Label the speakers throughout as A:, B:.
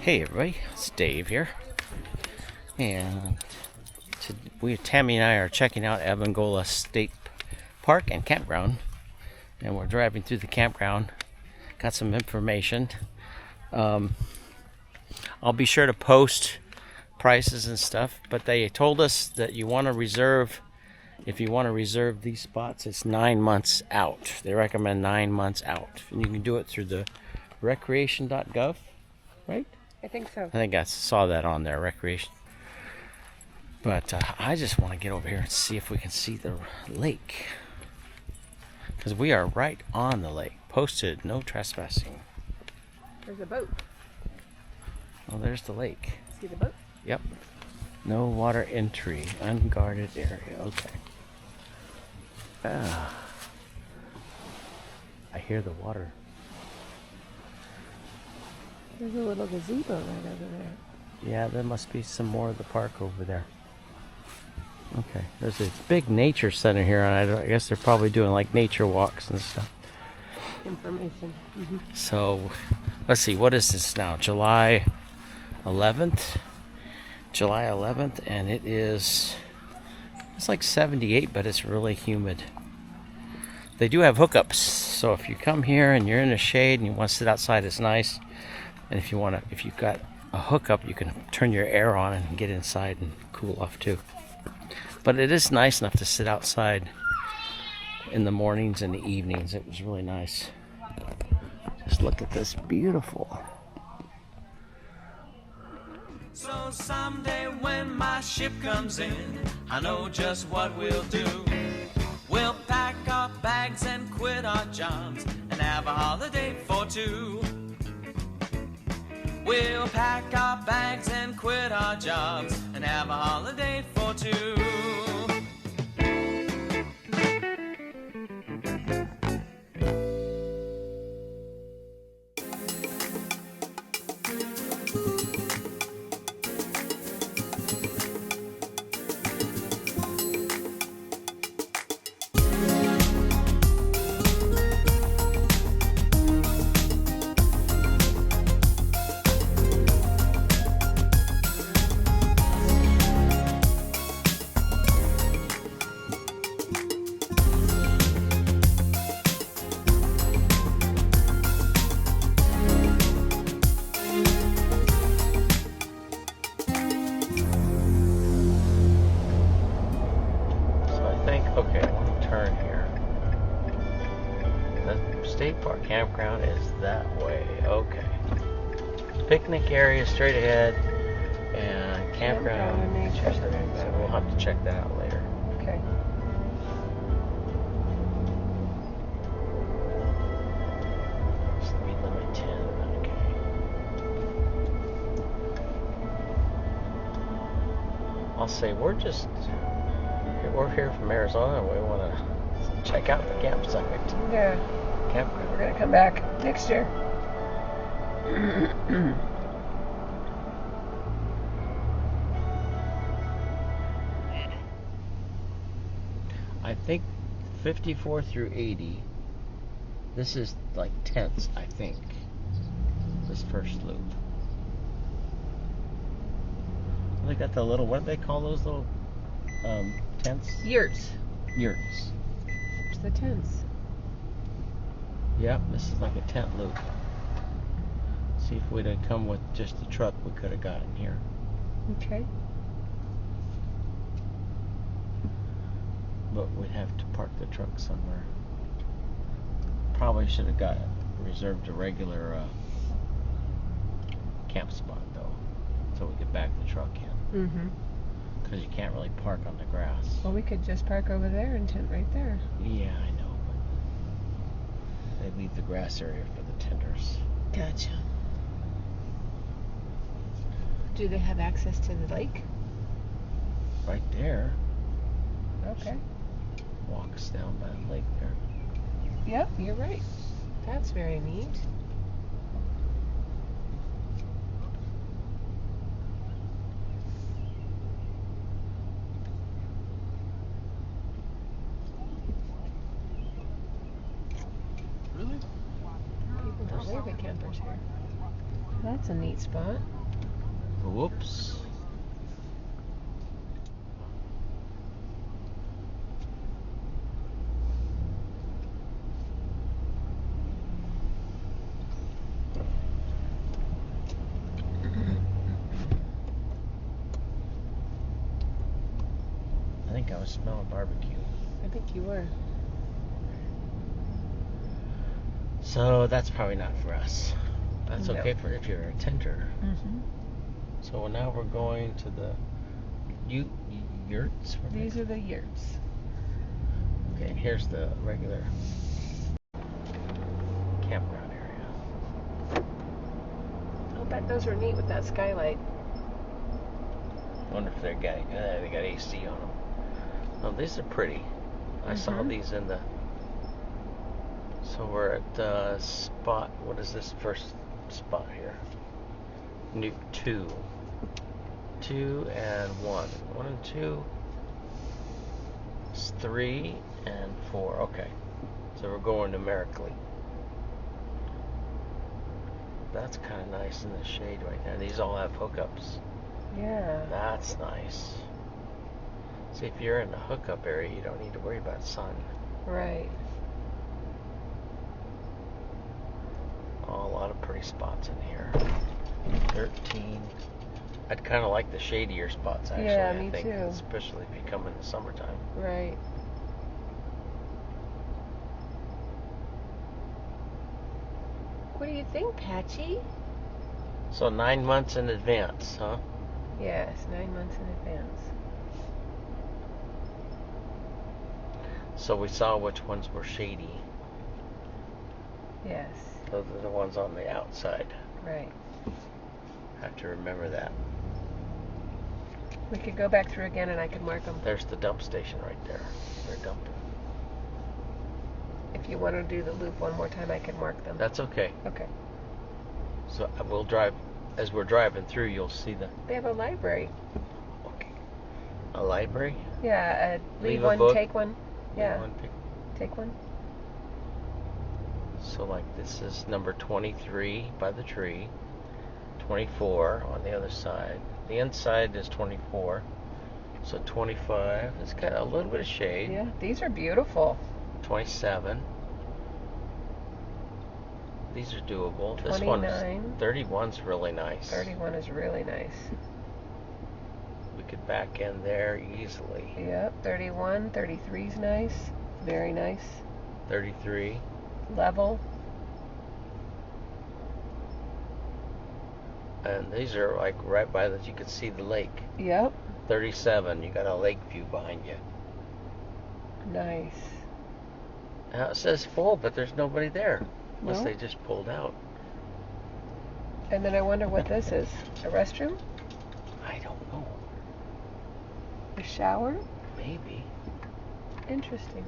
A: Hey everybody, it's Dave here, and Tammy and I are checking out Evangola State Park and Campground, and we're driving through the campground. Got some information. I'll be sure to post prices and stuff, but they told us that you want to reserve. If you want to reserve these spots, it's 9 months out. They recommend 9 months out, and you can do it through the recreation.gov, right?
B: I think so.
A: I think I saw that on there, recreation. But I just want to get over here and see if we can see the lake. Because we are right on the lake. Posted, no trespassing.
B: There's a boat.
A: Oh, there's the lake.
B: See the boat?
A: Yep. No water entry. Unguarded area. Okay. I hear the water.
B: There's a little gazebo right over there.
A: Yeah, there must be some more of the park over there. Okay, there's a big nature center here, and I guess they're probably doing like nature walks and stuff.
B: Information. Mm-hmm.
A: So, let's see, what is this now? July 11th? July 11th, and it's like 78, but it's really humid. They do have hookups, so if you come here and you're in the shade and you want to sit outside, it's nice. And if you've got a hookup, you can turn your air on and get inside and cool off too. But it is nice enough to sit outside in the mornings and the evenings. It was really nice. Just look at this, beautiful.
C: So someday when my ship comes in, I know just what we'll do. We'll pack our bags and quit our jobs and have a holiday for two. We'll pack our bags and quit our jobs and have a holiday for two.
A: Okay, I want to turn here. The state park campground is that way. Okay. Picnic area straight ahead, and campground
B: and nature center.
A: So we'll have to check that out later.
B: Okay.
A: Speed limit 10. Okay. I'll say we're here from Arizona, and we want to check out the campsite.
B: Yeah.
A: Campground.
B: We're going to come back next year.
A: I think 54 through 80. This is like tents, I think. This first loop. They got the little, what do they call those little tents?
B: Yurts.
A: Yurts.
B: It's the tents.
A: Yep, this is like a tent loop. See, if we'd have come with just the truck, we could have gotten here.
B: Okay.
A: But we'd have to park the truck somewhere. Probably should have reserved a regular camp spot though, so we could back the truck in.
B: Mm-hmm.
A: Because you can't really park on the grass.
B: Well, we could just park over there and tent right there.
A: Yeah, I know, but they leave the grass area for the tenders.
B: Gotcha. Do they have access to the lake?
A: Right there.
B: Okay.
A: Walks down by the lake there.
B: Yep, you're right. That's very neat.
A: Really?
B: People don't live at campers here. That's a neat spot.
A: Whoops. I think I was smelling barbecue.
B: I think you were.
A: So that's probably not for us. That's
B: No.
A: okay for if you're a tenter.
B: Mm-hmm.
A: So now we're going to the yurts.
B: These are the yurts.
A: Okay, here's the regular campground area.
B: I'll bet those are neat with that skylight.
A: Wonder if they got AC on them. Oh, these are pretty. I saw these in the. So we're at spot. What is this first spot here? New 2 and 1. 1 and 2. It's 3 and 4. Okay, so we're going numerically. That's kind of nice in the shade right now. These all have hookups.
B: Yeah.
A: That's nice. See, if you're in the hookup area, you don't need to worry about sun.
B: Right.
A: Oh, a lot of pretty spots in here. 13. I'd kind of like the shadier spots, actually.
B: Yeah, me
A: I think,
B: too.
A: especially if you come in the summertime.
B: Right. What do you think, Patchy?
A: So 9 months in advance, huh?
B: Yes, 9 months in advance.
A: So we saw which ones were shady.
B: Yes.
A: Those are the ones on the outside.
B: Right.
A: Have to remember that.
B: We could go back through again and I could mark them.
A: There's the dump station right there. They're dumping.
B: If you want to do the loop one more time, I can mark them.
A: That's okay.
B: Okay.
A: So we'll drive. As we're driving through, you'll see the.
B: They have a library.
A: Okay. A library?
B: Yeah, leave
A: a
B: one,
A: book.
B: take one. Yeah,
A: One pick.
B: take one.
A: So like this is number 23 by the tree. 24 on the other side. The inside is 24. So 25. It's got a little bit of shade.
B: Yeah, these are beautiful.
A: 27. These are doable.
B: 29.
A: This one's 31's really nice.
B: 31 is really nice.
A: We could back in there easily.
B: Yep, 31. 33 is nice. Very nice.
A: 33.
B: Level.
A: And these are like right by that you can see the lake.
B: Yep.
A: 37, you got a lake view behind you.
B: Nice.
A: Now it says full, but there's nobody there. Unless
B: No.
A: they just pulled out.
B: And then I wonder what this is. A restroom?
A: I don't know.
B: A shower?
A: Maybe.
B: Interesting.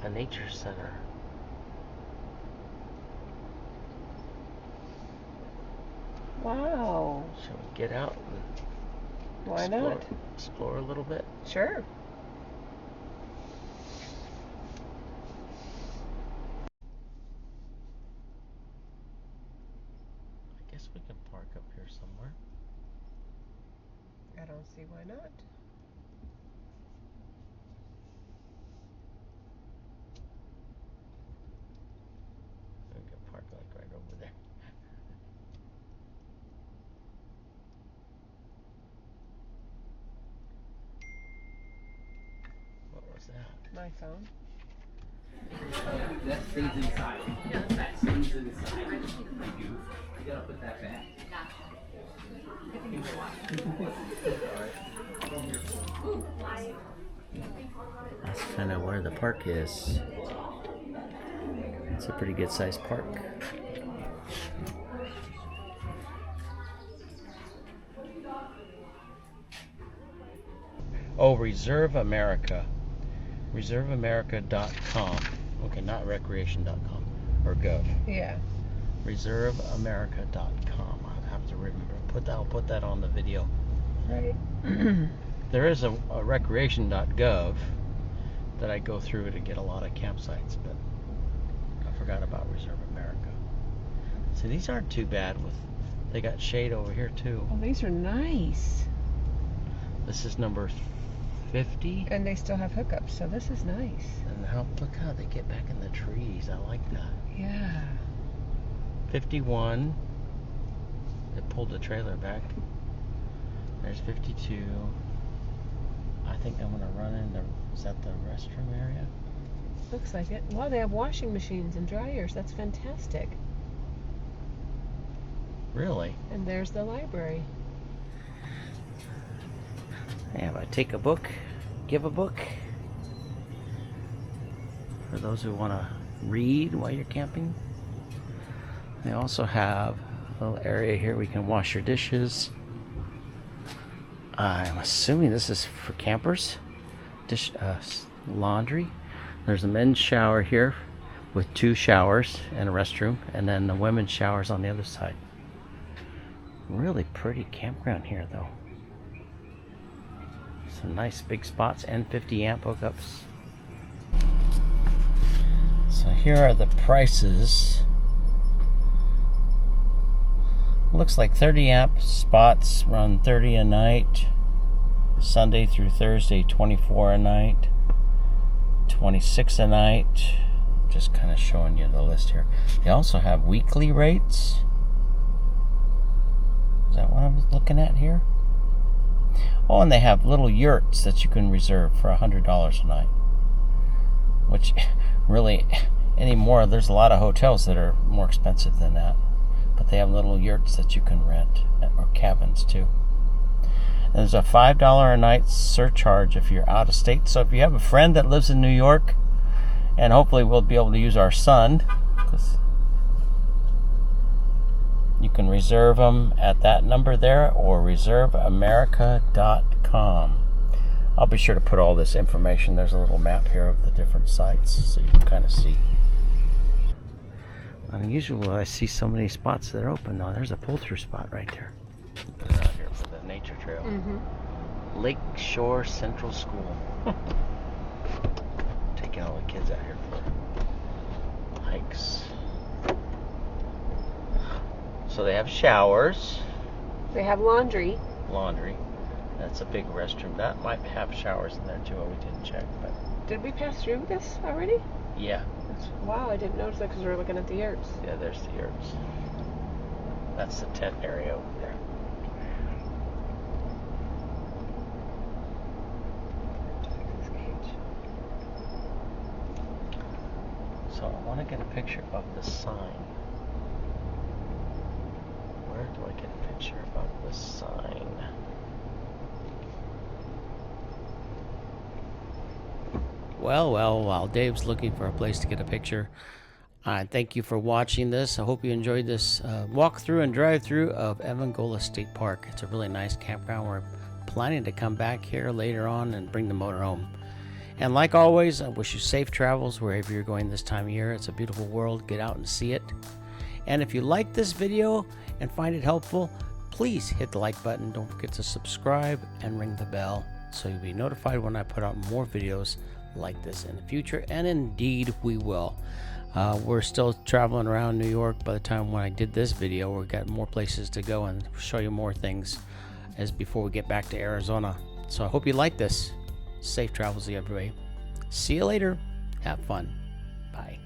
A: A nature center.
B: Wow.
A: Shall we get out and
B: Why not?
A: explore a little bit?
B: Sure.
A: I guess we can park up here somewhere.
B: I don't see why not.
A: We can park like right over there. What was that?
B: My phone.
D: That stays inside. That stays inside. You gotta put that back.
A: That's kind of where the park is. It's a pretty good sized park. Oh, Reserve America. ReserveAmerica.com. Okay, not recreation.com or gov.
B: Yeah.
A: ReserveAmerica.com. I'll have to remember. I'll put that on the video.
B: Right.
A: There is a recreation.gov that I go through to get a lot of campsites, but I forgot about Reserve America. So these aren't too bad with They got shade over here too.
B: Oh, these are nice.
A: This is number 50.
B: And they still have hookups, so this is nice.
A: And look how they get back in the trees. I like that.
B: Yeah.
A: 51. They pulled the trailer back. There's 52. I think I'm gonna run in the. Is that the restroom area?
B: Looks like it. Wow, they have washing machines and dryers. That's fantastic.
A: Really?
B: And there's the library.
A: Yeah, I take a book, give a book. For those who want to read while you're camping. They also have a little area here where you can wash your dishes. I'm assuming this is for campers. Laundry. There's a men's shower here with 2 showers and a restroom, and then the women's showers on the other side. Really pretty campground here though. Some nice big spots and 50 amp hookups. So here are the prices. Looks like 30 amp spots run 30 a night. Sunday through Thursday 24 a night. 26 a night. Just kind of showing you the list here. They also have weekly rates. Is that what I'm looking at here? Oh, and they have little yurts that you can reserve for $100 a night. Which really anymore, there's a lot of hotels that are more expensive than that. But they have little yurts that you can rent, or cabins too. And there's a $5 a night surcharge if you're out of state. So if you have a friend that lives in New York, and hopefully we'll be able to use our son, you can reserve them at that number there or reserveamerica.com. I'll be sure to put all this information. There's a little map here of the different sites so you can kind of see. Unusual, I see so many spots that are open. Now there's a pull-through spot right there. Put it out here for the nature trail. Lake Shore Central School. Taking all the kids out here for hikes. So they have showers.
B: They have laundry.
A: Laundry. That's a big restroom. That might have showers in there too. We didn't check, but
B: Did we pass through this already?
A: yeah.
B: Wow, I didn't notice that because we were looking at the yurts.
A: Yeah, there's the yurts. That's the tent area over there. So I want to get a picture of the sign. Where do I get a picture of the sign? Well, while Dave's looking for a place to get a picture, I thank you for watching this. I hope you enjoyed this walk through and drive through of Evangola State Park. It's a really nice campground. We're planning to come back here later on and bring the motor home. And like always, I wish you safe travels wherever you're going this time of year. It's a beautiful world. Get out and see it. And if you like this video and find it helpful, please hit the like button. Don't forget to subscribe and ring the bell so you'll be notified when I put out more videos like this in the future. And indeed we will. We're still traveling around New York. By the time when I did this video, we've got more places to go and show you more things as before we get back to Arizona. So I hope you like this. Safe travels to everybody. See you later. Have fun. Bye.